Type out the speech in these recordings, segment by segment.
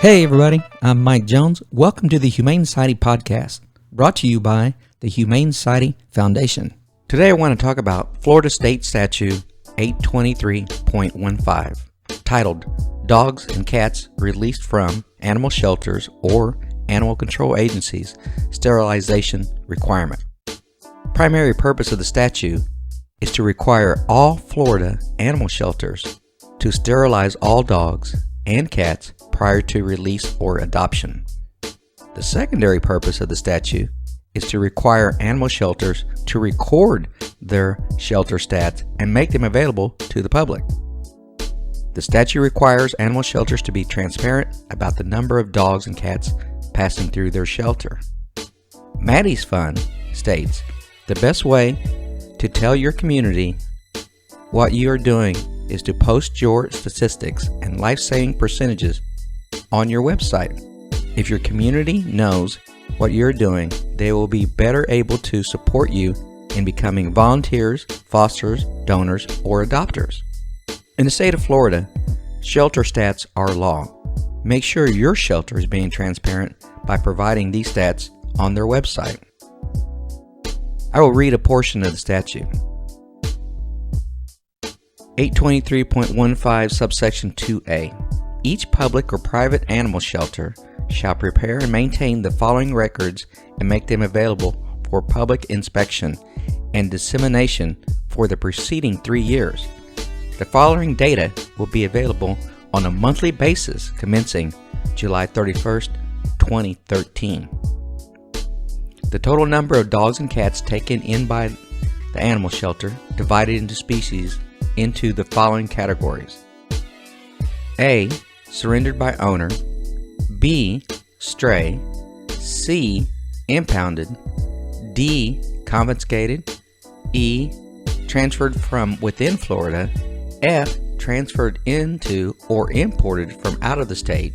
Hey everybody, I'm Mike Jones. Welcome to the Humane Society podcast, brought to you by the Humane Society Foundation. Today I want to talk about Florida State Statute 823.15, titled Dogs and Cats Released from Animal Shelters or Animal Control Agencies Sterilization Requirement. Primary purpose of the statute is to require all Florida animal shelters to sterilize all dogs and cats prior to release or adoption. The secondary purpose of the statute is to require animal shelters to record their shelter stats and make them available to the public. The statute requires animal shelters to be transparent about the number of dogs and cats passing through their shelter. Maddie's Fund states, the best way to tell your community what you are doing is to post your statistics and life-saving percentages on your website. If your community knows what you're doing, they will be better able to support you in becoming volunteers, fosters, donors, or adopters. In the state of Florida, shelter stats are law. Make sure your shelter is being transparent by providing these stats on their website. I will read a portion of the statute. 823.15 subsection 2A. Each public or private animal shelter shall prepare and maintain the following records and make them available for public inspection and dissemination for the preceding 3 years. The following data will be available on a monthly basis commencing July 31st, 2013. The total number of dogs and cats taken in by the animal shelter divided into species into the following categories. A. Surrendered by owner. B. Stray. C. Impounded. D. Confiscated. E. Transferred from within Florida. F. Transferred into or imported from out of the state.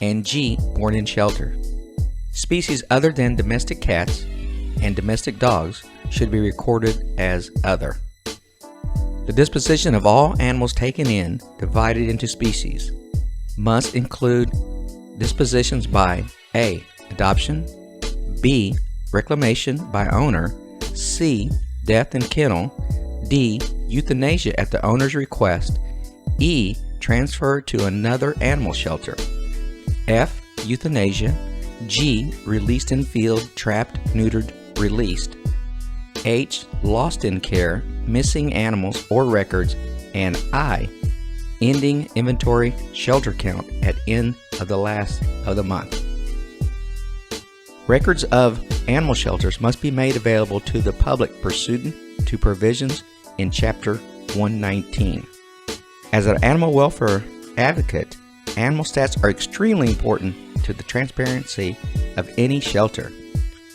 And G. Born in shelter. Species other than domestic cats and domestic dogs should be recorded as other. The disposition of all animals taken in, divided into species, must include dispositions by A. Adoption, B. Reclamation by owner, C. Death in kennel, D. Euthanasia at the owner's request, E. Transfer to another animal shelter, F. Euthanasia, G. Released in field, trapped, neutered, released, H. Lost in care, missing animals or records, and I. Ending inventory shelter count at end of the last of the month. Records of animal shelters must be made available to the public pursuant to provisions in Chapter 119. As an animal welfare advocate, animal stats are extremely important to the transparency of any shelter.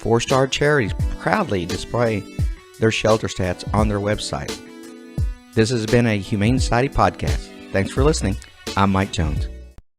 4-star charities proudly display their shelter stats on their website. This has been a Humane Society podcast. Thanks for listening. I'm Mike Jones.